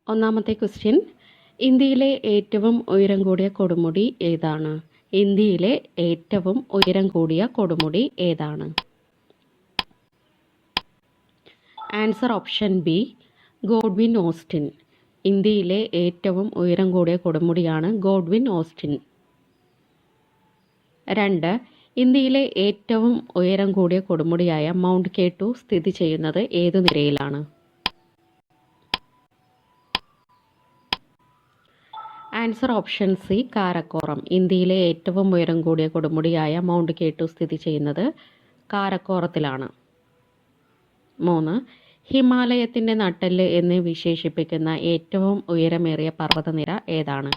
ഒന്നാമത്തെ ക്വസ്റ്റ്യൻ, ഇന്ത്യയിലെ ഏറ്റവും ഉയരം കൂടിയ കൊടുമുടി ഏതാണ്? ഇന്ത്യയിലെ ഏറ്റവും ഉയരം കൂടിയ കൊടുമുടി ഏതാണ്? Answer option B, Godwin Austin. ഇന്ത്യയിലെ ഏറ്റവും ഉയരം കൂടിയ കൊടുമുടിയാണ് ഗോഡ്വിൻ ഓസ്റ്റിൻ. 2. ഇന്ത്യയിലെ ഏറ്റവും ഉയരം കൂടിയ കൊടുമുടിയായ മൗണ്ട് കെ2 സ്ഥിതി ചെയ്യുന്നത് ഏതു നിരയിലാണ്? Answer option C, Karakoram. ഇന്ത്യയിലെ ഏറ്റവും ഉയരം കൂടിയ കൊടുമുടിയായ മൗണ്ട് കെ2 സ്ഥിതി ചെയ്യുന്നത് കാരക്കോറത്തിലാണ്. 3. ഹിമാലയത്തിൻ്റെ നട്ടെല്ല് എന്ന് വിശേഷിപ്പിക്കുന്ന ഏറ്റവും ഉയരമേറിയ പർവ്വതനിര ഏതാണ്?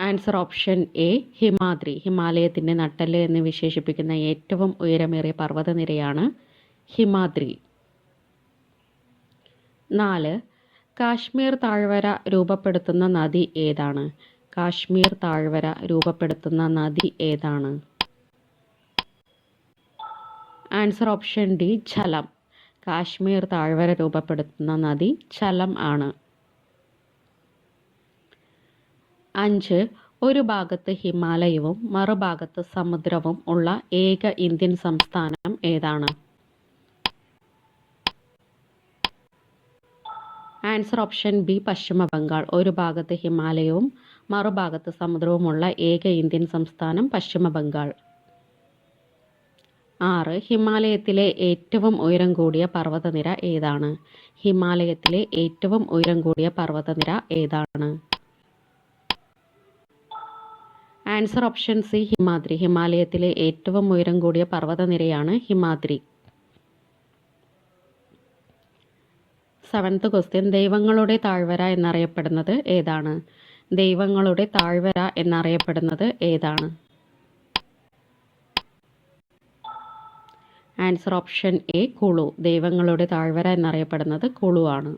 Answer option A, Himadri. ഹിമാലയത്തിൻ്റെ നട്ടെല്ല് എന്ന് വിശേഷിപ്പിക്കുന്ന ഏറ്റവും ഉയരമേറിയ പർവ്വതനിരയാണ് ഹിമാദ്രി. 4. കാശ്മീർ താഴ്വര രൂപപ്പെടുത്തുന്ന നദി ഏതാണ്? കാശ്മീർ താഴ്വര രൂപപ്പെടുത്തുന്ന നദി ഏതാണ്? Answer option D, Jhelum. Kashmir താഴ്വര രൂപപ്പെടുത്തുന്ന നദി ഝലം ആണ്. 5. ഒരു ഭാഗത്ത് ഹിമാലയവും മറുഭാഗത്ത് സമുദ്രവും ഉള്ള ഏക ഇന്ത്യൻ സംസ്ഥാനം ഏതാണ്? ആൻസർ ഓപ്ഷൻ ബി, പശ്ചിമ ബംഗാൾ. ഒരു ഭാഗത്ത് ഹിമാലയവും മറുഭാഗത്ത് സമുദ്രവുമുള്ള ഏക ഇന്ത്യൻ സംസ്ഥാനം പശ്ചിമ ബംഗാൾ. 6. ഹിമാലയത്തിലെ ഏറ്റവും ഉയരം കൂടിയ പർവ്വതനിര ഏതാണ്? ഹിമാലയത്തിലെ ഏറ്റവും ഉയരം കൂടിയ പർവ്വതനിര ഏതാണ്? Answer option C, Himadri. ഹിമാലയത്തിലെ ഏറ്റവും ഉയരം കൂടിയ പർവ്വതനിരയാണ് ഹിമാദ്രി. 7th ക്വസ്റ്റ്യൻ, ദൈവങ്ങളുടെ താഴ്വര എന്നറിയപ്പെടുന്നത് ഏതാണ്? ദൈവങ്ങളുടെ താഴ്വര എന്നറിയപ്പെടുന്നത് ഏതാണ്? Answer option A, Kullu. ദൈവങ്ങളുടെ താഴ്വര എന്നറിയപ്പെടുന്നത് കുളു ആണ്.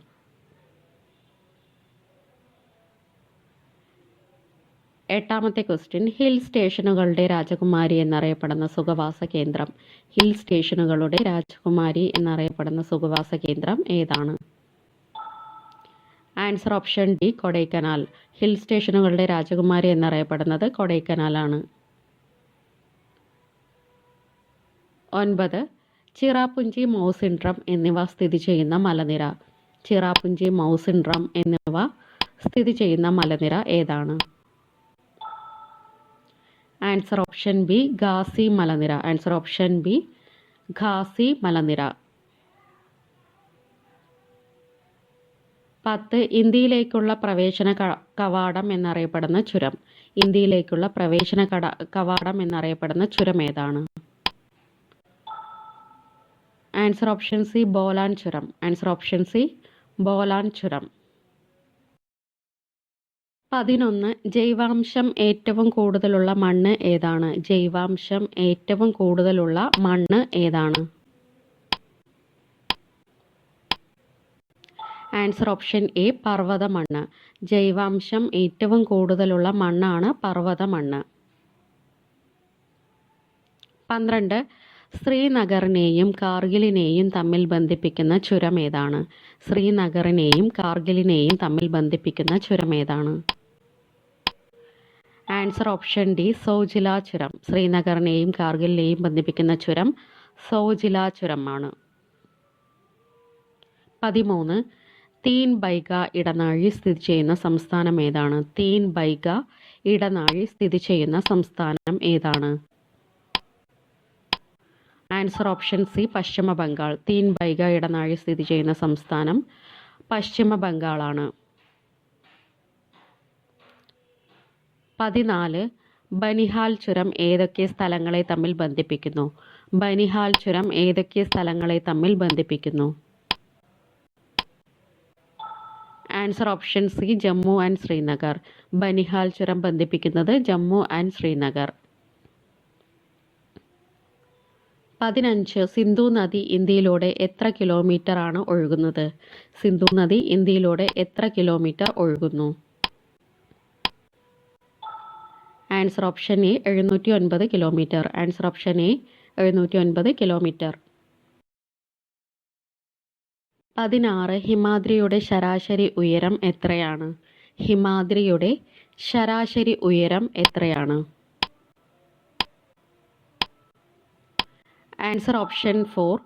8ാമത്തെ ക്വസ്റ്റ്യൻ, ഹിൽ സ്റ്റേഷനുകളുടെ രാജകുമാരി എന്നറിയപ്പെടുന്ന സുഖവാസ കേന്ദ്രം. ഹിൽ സ്റ്റേഷനുകളുടെ രാജകുമാരി എന്നറിയപ്പെടുന്ന സുഖവാസ കേന്ദ്രം ഏതാണ്? Answer option D, Kodaikanal. Hill സ്റ്റേഷനുകളുടെ രാജകുമാരി എന്നറിയപ്പെടുന്നത് കൊടൈക്കനാലാണ്. 9. ചിറാപുഞ്ചി, മൗസിൻഡ്രം എന്നിവ സ്ഥിതി ചെയ്യുന്ന മലനിര. ചിറാപുഞ്ചി, മൗസിൻഡ്രം എന്നിവ സ്ഥിതി ചെയ്യുന്ന മലനിര ഏതാണ്? ആൻസർ ഓപ്ഷൻ ബി, ഖാസി മലനിര. ആൻസർ ഓപ്ഷൻ ബി, ഖാസി മലനിര. 10. ഇന്ത്യയിലേക്കുള്ള പ്രവേശന കവാടം എന്നറിയപ്പെടുന്ന ചുരം. ഇന്ത്യയിലേക്കുള്ള പ്രവേശന കവാടം എന്നറിയപ്പെടുന്ന ചുരം ഏതാണ്? ആൻസർ ഓപ്ഷൻ സി, ബോലാൻ ചുരം. ആൻസർ ഓപ്ഷൻ സി, ബോലാൻ ചുരം. 11. ജൈവാംശം ഏറ്റവും കൂടുതലുള്ള മണ്ണ് ഏതാണ്? ജൈവാംശം ഏറ്റവും കൂടുതലുള്ള മണ്ണ് ഏതാണ്? ആൻസർ ഓപ്ഷൻ എ, പർവ്വത മണ്ണ്. ജൈവാംശം ഏറ്റവും കൂടുതലുള്ള മണ്ണാണ് പർവ്വത മണ്ണ്. 12. ശ്രീനഗറിനെയും കാർഗിലിനെയും തമ്മിൽ ബന്ധിപ്പിക്കുന്ന ചുരം ഏതാണ്? ശ്രീനഗറിനെയും കാർഗിലിനെയും തമ്മിൽ ബന്ധിപ്പിക്കുന്ന ചുരം ഏതാണ്? ആൻസർ ഓപ്ഷൻ ഡി, സോജില ചുരം. ശ്രീനഗറിനെയും കാർഗിലിനെയും ബന്ധിപ്പിക്കുന്ന ചുരം സോജില ചുരമാണ്. 13. തീൻ ബൈഗ ഇടനാഴി സ്ഥിതി ചെയ്യുന്ന സംസ്ഥാനം ഏതാണ്? തീൻ ബൈഗ ഇടനാഴി സ്ഥിതി ചെയ്യുന്ന സംസ്ഥാനം ഏതാണ്? ആൻസർ ഓപ്ഷൻ സി, പശ്ചിമ ബംഗാൾ. തീൻ ബൈഗ ഇടനാഴി സ്ഥിതി ചെയ്യുന്ന സംസ്ഥാനം പശ്ചിമ ബംഗാളാണ്. 14. ബനിഹാൽ ചുരം ഏതൊക്കെ സ്ഥലങ്ങളെ തമ്മിൽ ബന്ധിപ്പിക്കുന്നു? ബനിഹാൽ ചുരം ഏതൊക്കെ സ്ഥലങ്ങളെ തമ്മിൽ ബന്ധിപ്പിക്കുന്നു? Answer option C, Jammu and Srinagar. Banihal ചുരം ബന്ധിപ്പിക്കുന്നത് ജമ്മു ആൻഡ് ശ്രീനഗർ. 15. സിന്ധു നദി ഇന്ത്യയിലൂടെ എത്ര കിലോമീറ്റർ ആണ് ഒഴുകുന്നത്? സിന്ധു നദി ഇന്ത്യയിലൂടെ എത്ര കിലോമീറ്റർ ഒഴുകുന്നു? Answer option A, 709 kilometre. Answer option A, 709 kilometre. 16 ഹിമാദ്രിയുടെ ശരാശരി ഉയരം എത്രയാണ്? ഹിമാദ്രിയുടെ ശരാശരി ഉയരം എത്രയാണ്? Answer option 4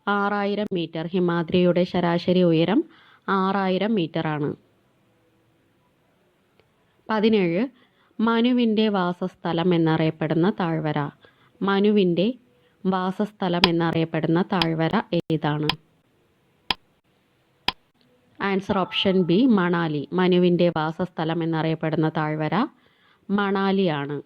6000 metre. ഹിമാദ്രിയുടെ ശരാശരി ഉയരം 6000 മീറ്റർ ആണ്. 17 മനുവിൻ്റെ വാസസ്ഥലം എന്നറിയപ്പെടുന്ന താഴ്വര. മനുവിൻ്റെ വാസസ്ഥലം എന്നറിയപ്പെടുന്ന താഴ്വര ഏതാണ്? Answer option B Manali. മനുവിൻ്റെ വാസസ്ഥലം എന്നറിയപ്പെടുന്ന താഴ്വര മണാലിയാണ്.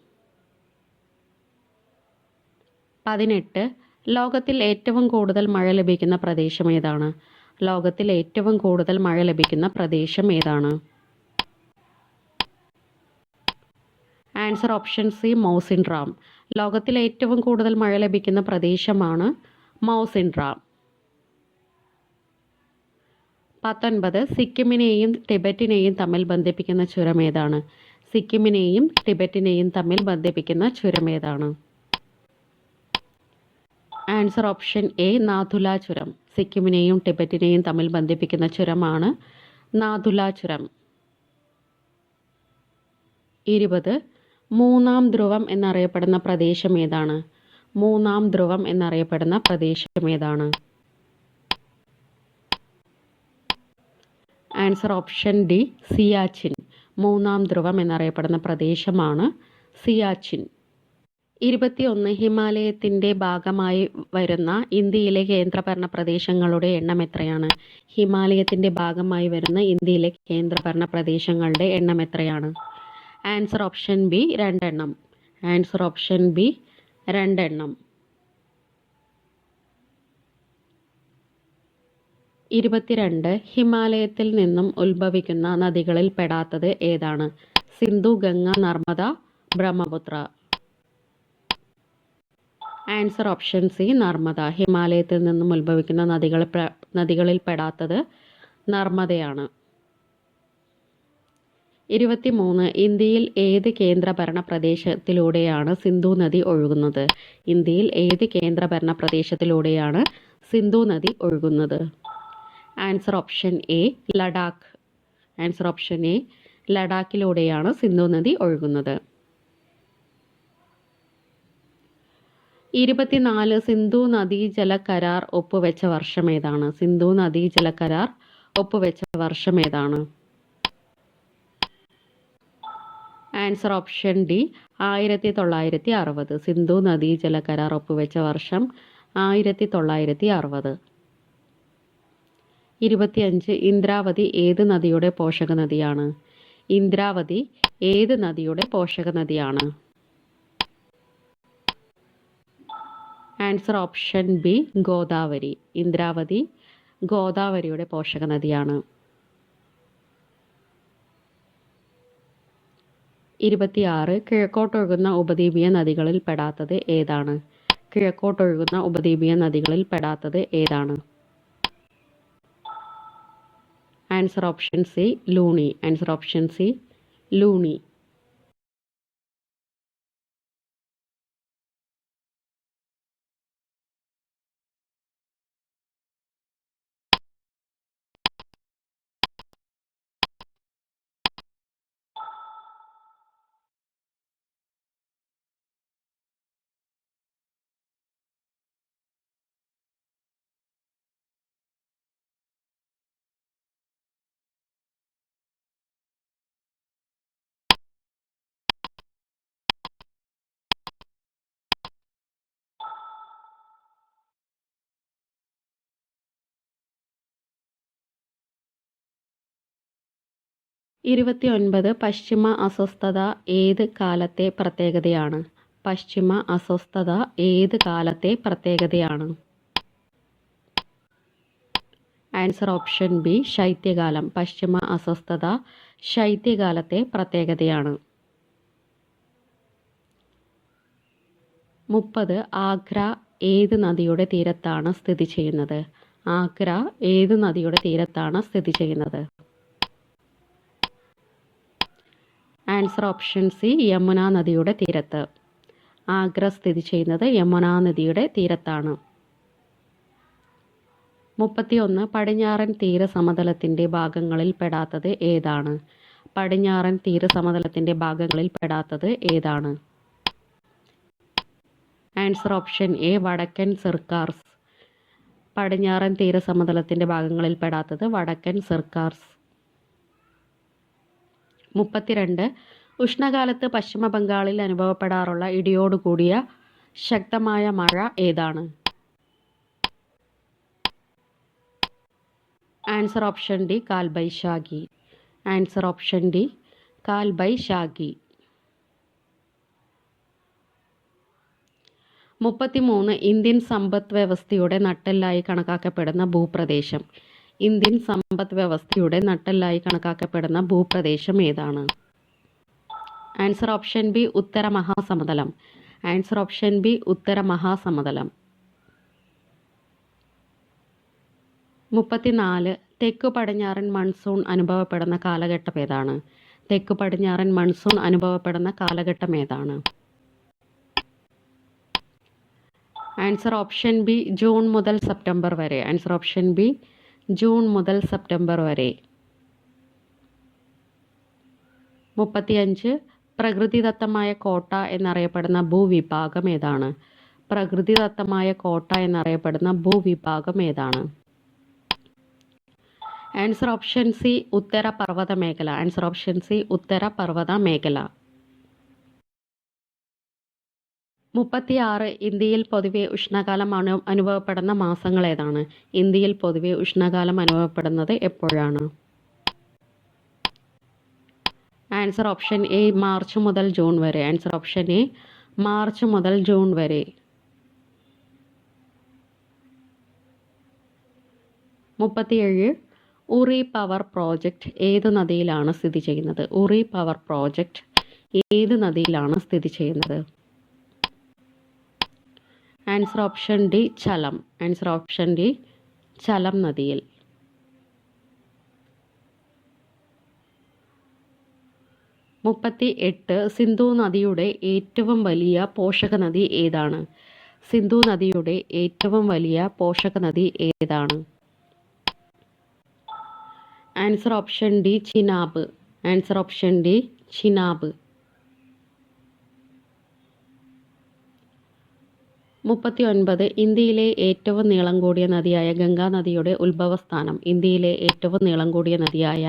18 ലോകത്തിൽ ഏറ്റവും കൂടുതൽ മഴ ലഭിക്കുന്ന പ്രദേശം ഏതാണ്? ലോകത്തിൽ ഏറ്റവും കൂടുതൽ മഴ ലഭിക്കുന്ന പ്രദേശം ഏതാണ്? Answer option C മൗസിൻ Ram. ലോകത്തിൽ ഏറ്റവും കൂടുതൽ മഴ ലഭിക്കുന്ന പ്രദേശമാണ് മൗസിൻ റാം. 19 സിക്കിമിനെയും ടിബറ്റിനെയും തമ്മിൽ ബന്ധിപ്പിക്കുന്ന ചുരം ഏതാണ്? സിക്കിമിനെയും ടിബറ്റിനെയും തമ്മിൽ ബന്ധിപ്പിക്കുന്ന ചുരം ഏതാണ്? ആൻസർ ഓപ്ഷൻ എ നാഥുല ചുരം. സിക്കിമിനെയും ടിബറ്റിനെയും തമ്മിൽ ബന്ധിപ്പിക്കുന്ന ചുരമാണ് നാഥുല ചുരം. 20 മൂന്നാം ധ്രുവം എന്നറിയപ്പെടുന്ന പ്രദേശം ഏതാണ്? മൂന്നാം ധ്രുവം എന്നറിയപ്പെടുന്ന പ്രദേശം ഏതാണ്? Answer option D Siachen. മൂന്നാം ധ്രുവം എന്നറിയപ്പെടുന്ന പ്രദേശമാണ് സിയാച്ചിൻ. 21 ഹിമാലയത്തിൻ്റെ ഭാഗമായി വരുന്ന ഇന്ത്യയിലെ കേന്ദ്രഭരണ പ്രദേശങ്ങളുടെ എണ്ണം എത്രയാണ്? ഹിമാലയത്തിൻ്റെ ഭാഗമായി വരുന്ന ഇന്ത്യയിലെ കേന്ദ്രഭരണ പ്രദേശങ്ങളുടെ എണ്ണം എത്രയാണ്? ആൻസർ ഓപ്ഷൻ ബി 2 എണ്ണം. ആൻസർ ഓപ്ഷൻ ബി 2 എണ്ണം. 22 ഹിമാലയത്തിൽ നിന്നും ഉത്ഭവിക്കുന്ന നദികളിൽ പെടാത്തത് ഏതാണ്? Sindhu, Ganga, Narmada, Brahmaputra. Answer option C Narmada. ഹിമാലയത്തിൽ നിന്നും ഉത്ഭവിക്കുന്ന നദികളിൽ പെടാത്തത് നർമ്മദയാണ്. 23 ഇന്ത്യയിൽ ഏത് കേന്ദ്രഭരണ പ്രദേശത്തിലൂടെയാണ് സിന്ധു നദി ഒഴുകുന്നത്? ഇന്ത്യയിൽ ഏത് കേന്ദ്രഭരണ പ്രദേശത്തിലൂടെയാണ് സിന്ധു നദി ഒഴുകുന്നത്? Answer option A Ladakh. Answer option A ലഡാക്കിലൂടെയാണ് സിന്ധു നദി ഒഴുകുന്നത്. 24 സിന്ധു നദീജല കരാർ ഒപ്പുവെച്ച വർഷം ഏതാണ്? സിന്ധു നദീജല കരാർ ഒപ്പുവെച്ച വർഷം ഏതാണ്? Answer option D 1960. സിന്ധു നദീജല കരാർ ഒപ്പുവെച്ച വർഷം 1960. 25 ഇന്ദ്രാവതി ഏത് നദിയുടെ പോഷക നദിയാണ്? ഇന്ദ്രാവതി ഏത് നദിയുടെ പോഷക നദിയാണ്? Answer option B Godavari. Indravati ഗോദാവരിയുടെ പോഷക നദിയാണ്. 26 കിഴക്കോട്ടൊഴുകുന്ന ഉപദ്വീപീയ നദികളിൽ പെടാത്തത് ഏതാണ്? കിഴക്കോട്ടൊഴുകുന്ന ഉപദ്വീപീയ നദികളിൽ പെടാത്തത് ഏതാണ്? Answer option C Luni. Answer option C Luni. 29 പശ്ചിമ അസ്വസ്ഥത ഏത് കാലത്തെ പ്രത്യേകതയാണ്? പശ്ചിമ അസ്വസ്ഥത ഏത് കാലത്തെ പ്രത്യേകതയാണ്? ആൻസർ ഓപ്ഷൻ ബി ശൈത്യകാലം. പശ്ചിമ അസ്വസ്ഥത ശൈത്യകാലത്തെ പ്രത്യേകതയാണ്. 30 ആഗ്ര ഏത് നദിയുടെ തീരത്താണ് സ്ഥിതി ചെയ്യുന്നത്? ആഗ്ര ഏത് നദിയുടെ തീരത്താണ് സ്ഥിതി ചെയ്യുന്നത്? ആൻസർ ഓപ്ഷൻ സി യമുന നദിയുടെ തീരത്ത്. ആഗ്ര സ്ഥിതി ചെയ്യുന്നത് യമുന നദിയുടെ തീരത്താണ്. 31 പടിഞ്ഞാറൻ തീരസമതലത്തിൻ്റെ ഭാഗങ്ങളിൽ പെടാത്തത് ഏതാണ്? പടിഞ്ഞാറൻ തീരസമതലത്തിൻ്റെ ഭാഗങ്ങളിൽ പെടാത്തത് ഏതാണ്? ആൻസർ ഓപ്ഷൻ എ വടക്കൻ സിർക്കാർസ്. പടിഞ്ഞാറൻ തീരസമതലത്തിൻ്റെ ഭാഗങ്ങളിൽ പെടാത്തത് വടക്കൻ സിർക്കാർസ്. 32 ഉഷ്ണകാലത്ത് പശ്ചിമ ബംഗാളിൽ അനുഭവപ്പെടാറുള്ള ഇടിയോടുകൂടിയ ശക്തമായ മഴ ഏതാണ്? Answer option D Kalbaishakhi. Answer option D Kalbaishakhi. 33 Indian സമ്പദ് വ്യവസ്ഥയുടെ നട്ടെല്ലായി കണക്കാക്കപ്പെടുന്ന ഭൂപ്രദേശം. ഇന്ത്യൻ സമ്പദ് വ്യവസ്ഥയുടെ നട്ടെല്ലായി കണക്കാക്കപ്പെടുന്ന ഭൂപ്രദേശം ഏതാണ്? ആൻസർ ഓപ്ഷൻ ബി ഉത്തര മഹാസമതലം. ആൻസർ ഓപ്ഷൻ ബി ഉത്തര മഹാസമതലം. 34 തെക്കു പടിഞ്ഞാറൻ മൺസൂൺ അനുഭവപ്പെടുന്ന കാലഘട്ടം ഏതാണ്? തെക്കു പടിഞ്ഞാറൻ മൺസൂൺ അനുഭവപ്പെടുന്ന കാലഘട്ടം ഏതാണ്? ആൻസർ ഓപ്ഷൻ ബി ജൂൺ മുതൽ സെപ്റ്റംബർ വരെ. ആൻസർ ഓപ്ഷൻ ബി ജൂൺ മുതൽ സെപ്റ്റംബർ വരെ. 35 പ്രകൃതിദത്തമായ കോട്ട എന്നറിയപ്പെടുന്ന ഭൂവിഭാഗം ഏതാണ്? പ്രകൃതിദത്തമായ കോട്ട എന്നറിയപ്പെടുന്ന ഭൂവിഭാഗം ഏതാണ്? ആൻസർ ഓപ്ഷൻ സി ഉത്തര പർവ്വത മേഖല. ആൻസർ ഓപ്ഷൻ സി ഉത്തര പർവ്വത മേഖല. 36 ഇന്ത്യയിൽ പൊതുവെ ഉഷ്ണകാലം അനുഭവപ്പെടുന്ന മാസങ്ങൾ ഏതാണ്? ഇന്ത്യയിൽ പൊതുവെ ഉഷ്ണകാലം അനുഭവപ്പെടുന്നത് എപ്പോഴാണ്? ആൻസർ ഓപ്ഷൻ എ മാർച്ച് മുതൽ ജൂൺ വരെ. ആൻസർ ഓപ്ഷൻ എ മാർച്ച് മുതൽ ജൂൺ വരെ. 37 ഉറി പവർ പ്രോജക്റ്റ് ഏത് നദിയിലാണ് സ്ഥിതി ചെയ്യുന്നത്? ഉറി പവർ പ്രോജക്റ്റ് ഏത് നദിയിലാണ് സ്ഥിതി ചെയ്യുന്നത്? Answer option D Chalam. Answer option D Chalam നദിയിൽ. 38 സിന്ധു നദിയുടെ ഏറ്റവും വലിയ പോഷക നദി ഏതാണ്? സിന്ധു നദിയുടെ ഏറ്റവും വലിയ പോഷക നദി ഏതാണ്? Answer option D Chenab. Answer option D Chenab. 39 ഇന്ത്യയിലെ ഏറ്റവും നീളം കൂടിയ നദിയായ ഗംഗാ നദിയുടെ ഉത്ഭവസ്ഥാനം. ഇന്ത്യയിലെ ഏറ്റവും നീളം കൂടിയ നദിയായ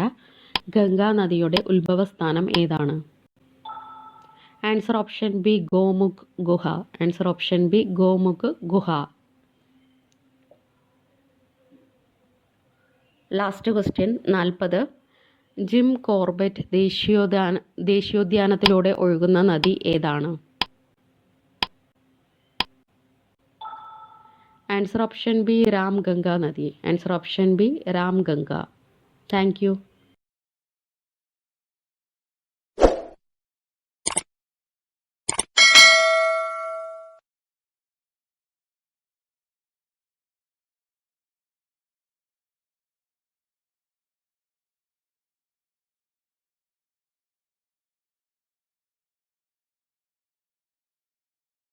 ഗംഗാ നദിയുടെ ഉത്ഭവസ്ഥാനം ഏതാണ്? ആൻസർ ഓപ്ഷൻ ബി ഗോമുഖ് ഗുഹ. ആൻസർ ഓപ്ഷൻ ബി ഗോമുഖ് ഗുഹ. ലാസ്റ്റ് ക്വസ്റ്റ്യൻ 40 ജിം കോർബറ്റ് ദേശീയോദ്യാനത്തിലൂടെ ഒഴുകുന്ന നദി ഏതാണ്? ആൻസർ ഓപ്ഷൻ ബി രാംഗംഗ നദി. Answer option B Ramganga. Thank you.